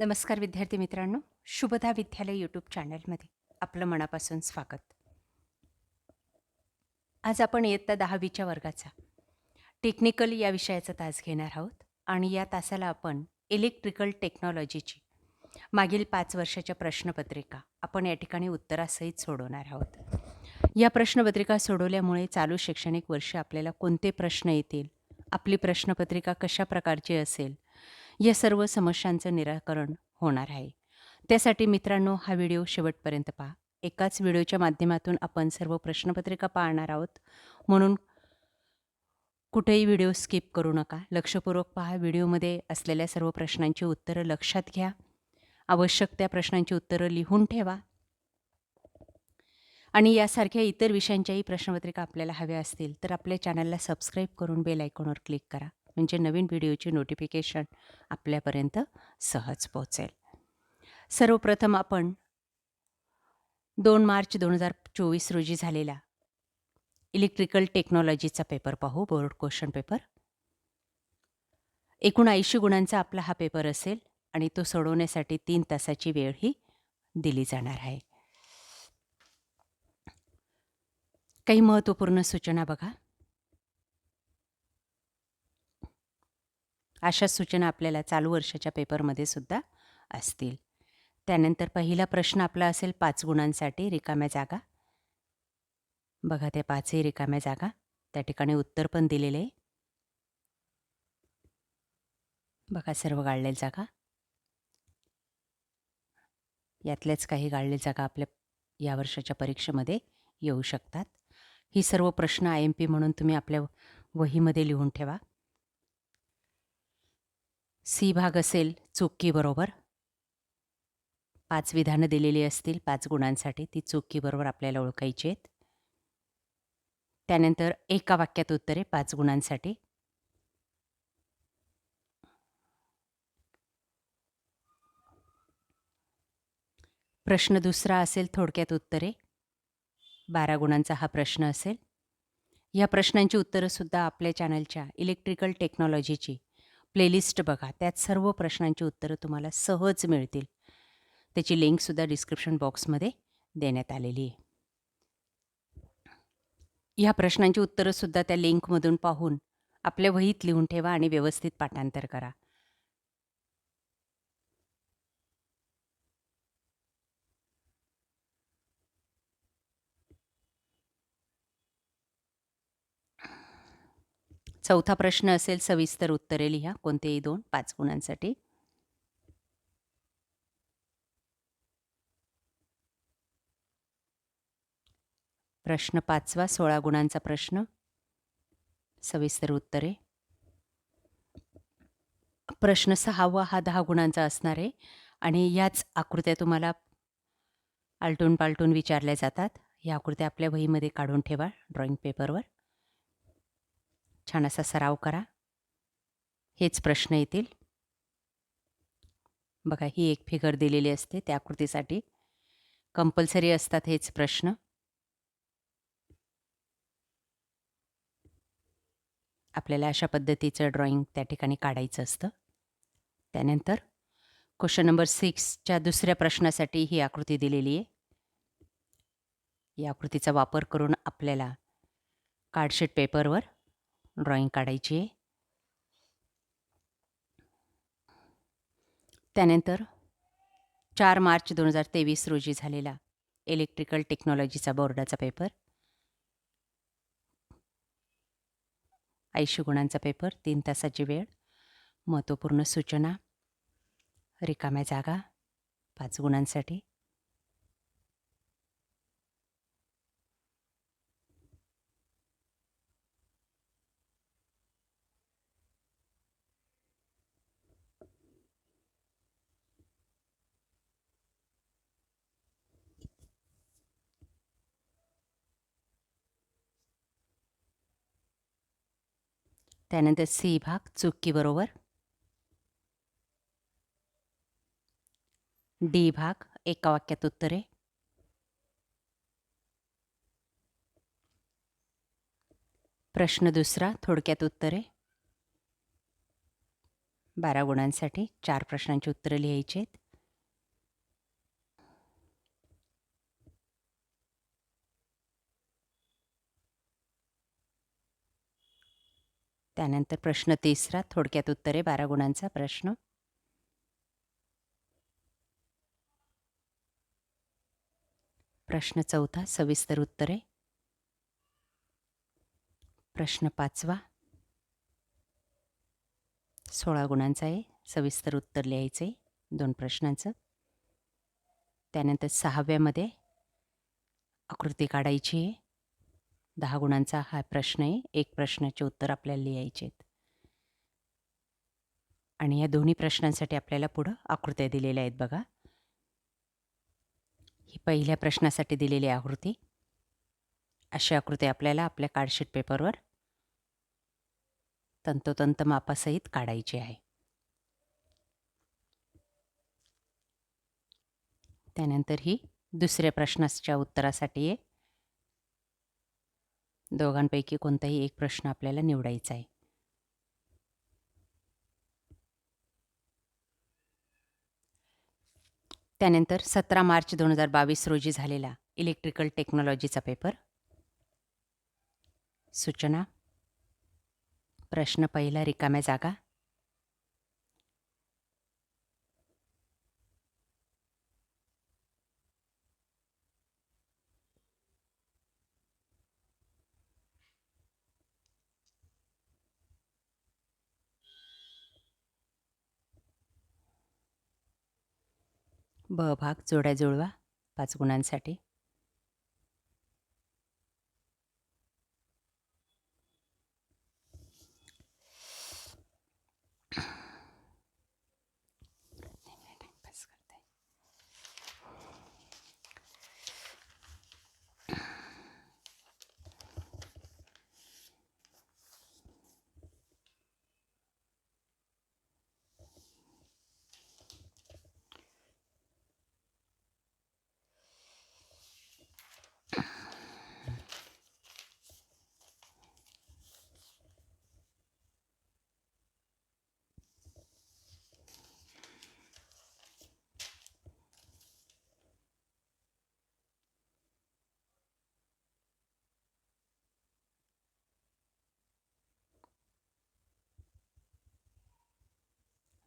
नमस्कार विद्यार्थी मित्रांनो, शुभदा विद्यालय यूट्यूब चॅनलमध्ये आपलं मनापासून स्वागत. आज आपण इयत्ता 10वीच्या वर्गाचा टेक्निकल या विषयाचा तास घेणार आहोत आणि या तासाला आपण इलेक्ट्रिकल टेक्नॉलॉजीची मागील 5 वर्षाच्या प्रश्नपत्रिका आपण या ठिकाणी उत्तरासहित सोडवणार आहोत. या प्रश्नपत्रिका सोडवल्यामुळे चालू शैक्षणिक वर्षी आपल्याला कोणते प्रश्न येतील, आपली प्रश्नपत्रिका कशा प्रकारची असेल, या सर्व समस्यांचं निराकरण होणार आहे. त्यासाठी मित्रांनो हा व्हिडिओ शेवटपर्यंत पहा. एकाच व्हिडिओच्या माध्यमातून आपण सर्व प्रश्नपत्रिका पाहणार आहोत, म्हणून कुठेही व्हिडिओ स्किप करू नका. लक्षपूर्वक पहा. व्हिडिओमध्ये असलेल्या सर्व प्रश्नांची उत्तरं लक्षात घ्या. आवश्यक त्या प्रश्नांची उत्तरं लिहून ठेवा. आणि यासारख्या इतर विषयांच्याही प्रश्नपत्रिका आपल्याला हव्या असतील तर आपल्या चॅनलला सबस्क्राईब करून बेल आयकॉनवर क्लिक करा. म्हणजे नवीन व्हिडिओची नोटिफिकेशन आपल्यापर्यंत सहज पोहोचेल. सर्वप्रथम आपण 2 मार्च 2024 रोजी झालेला इलेक्ट्रिकल टेक्नॉलॉजीचा पेपर पाहू, बोर्ड क्वेश्चन पेपर. एकूण 80 गुणांचा आपला हा पेपर असेल आणि तो सोडवण्यासाठी 3 तासाची वेळ ही दिली जाणार आहे. काही महत्त्वपूर्ण सूचना बघा. अशा सूचना आपल्याला चालू वर्षाच्या पेपरमध्ये सुद्धा असतील. त्यानंतर पहिला प्रश्न आपला असेल 5 गुणांसाठी रिकाम्या जागा. बघा त्या 5ही रिकाम्या जागा. त्या ठिकाणी उत्तर पण दिलेले आहे. बघा सर्व गाळलेल्या जागा. यातल्याच काही गाळलेल्या जागा आपल्या या वर्षाच्या परीक्षेमध्ये येऊ शकतात. ही सर्व प्रश्न IMP म्हणून तुम्ही आपल्या वहीमध्ये लिहून ठेवा. सी भाग असेल चूक की बरोबर. 5 विधानं दिलेली असतील 5 गुणांसाठी. ती चूक की बरोबर आपल्याला ओळखायची आहेत. त्यानंतर एका वाक्यात उत्तरे 5 गुणांसाठी. प्रश्न दुसरा असेल थोडक्यात उत्तरे. 12 गुणांचा हा प्रश्न असेल. या प्रश्नांची उत्तरंसुद्धा आपल्या चॅनलच्या इलेक्ट्रिकल टेक्नॉलॉजीची प्लेलिस्ट बघा. त्यात सर्व प्रश्नांची उत्तरं तुम्हाला सहज मिळतील. त्याची लिंकसुद्धा डिस्क्रिप्शन बॉक्समध्ये देण्यात आलेली आहे. ह्या प्रश्नांची उत्तरंसुद्धा त्या लिंकमधून पाहून आपल्या वहीत लिहून ठेवा आणि व्यवस्थित पाठांतर करा. चौथा प्रश्न असेल सविस्तर उत्तरे लिहा. कोणतेही 2 5 गुणांसाठी. प्रश्न 5वा 16 गुणांचा प्रश्न. सविस्तर उत्तरे. प्रश्न 6वा हा 10 गुणांचा असणार आहे आणि याच आकृत्या तुम्हाला आलटून पालटून विचारल्या जातात. या आकृत्या आपल्या वहीमध्ये काढून ठेवा ड्रॉइंग पेपरवर. छान असा सराव करा. हेच प्रश्न येतील. बघा ही एक फिगर दिलेली असते त्या आकृतीसाठी. कंपल्सरी असतात हेच प्रश्न. आपल्याला अशा पद्धतीचं ड्रॉइंग त्या ठिकाणी काढायचं असतं. त्यानंतर क्वेश्चन नंबर 6च्या दुसऱ्या प्रश्नासाठी ही आकृती दिलेली आहे. या आकृतीचा वापर करून आपल्याला कार्डशीट पेपरवर ड्रॉइंग काढायची आहे. त्यानंतर 4 मार्च 2023 रोजी झालेला इलेक्ट्रिकल टेक्नॉलॉजीचा बोर्डाचा पेपर. 80 गुणांचा पेपर. 3 तासाची वेळ. महत्त्वपूर्ण सूचना. रिकाम्या जागा 5 गुणांसाठी. त्यानंतर सी भाग चूक की बरोबर. डी भाग एका वाक्यात उत्तरे. प्रश्न दुसरा थोडक्यात उत्तरे. 12 गुणांसाठी 4 प्रश्नांची उत्तरं लिहायची आहेत. त्यानंतर प्रश्न 3रा थोडक्यात उत्तरे 12 गुणांचा प्रश्न. प्रश्न 4था सविस्तर उत्तरे. प्रश्न 5वा 16 गुणांचा आहे. सविस्तर उत्तर लिहायचं आहे 2 प्रश्नांचं. त्यानंतर 6व्यामध्ये आकृती काढायची आहे. 10 गुणांचा हा प्रश्न आहे. 1 प्रश्नाचे उत्तर आपल्याला लिहायचे आहेत. आणि या दोन्ही प्रश्नांसाठी आपल्याला पुढं आकृत्या दिलेल्या आहेत बघा. ही पहिल्या प्रश्नासाठी दिलेली आकृती. अशी आकृती आपल्याला आपल्या कार्डशीट पेपरवर तंतोतंत मापासहित काढायची आहे. त्यानंतर ही दुसऱ्या प्रश्नाच्या उत्तरासाठी आहे. दोघांपैकी कोणताही एक प्रश्न आपल्याला निवडायचा आहे. त्यानंतर 17 मार्च 2022 रोजी झालेला इलेक्ट्रिकल टेक्नॉलॉजीचा पेपर. सूचना. प्रश्न पहिला रिकाम्या जागा. ब भाग जोड्या जुळवा 5 गुणांसाठी.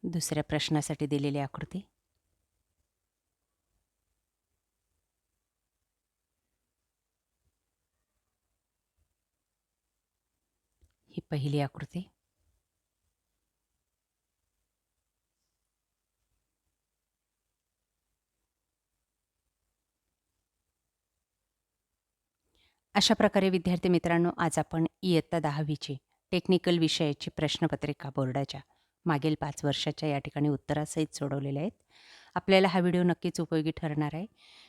दुसऱ्या प्रश्नासाठी दिलेली आकृती. ही पहिली आकृती. अशा प्रकारे विद्यार्थी मित्रांनो, आज आपण इयत्ता 10वीची टेक्निकल विषयाची प्रश्नपत्रिका बोर्डाच्या मागील 5 वर्षाच्या या ठिकाणी उत्तरासहित सोडवलेल्या आहेत. आपल्याला हा व्हिडिओ नक्कीच उपयोगी ठरणार आहे.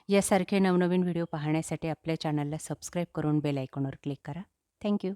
यासारखे नवनवीन व्हिडिओ पाहण्यासाठी आपल्या चॅनलला सबस्क्राईब करून बेल आयकॉनवर क्लिक करा. थँक्यू.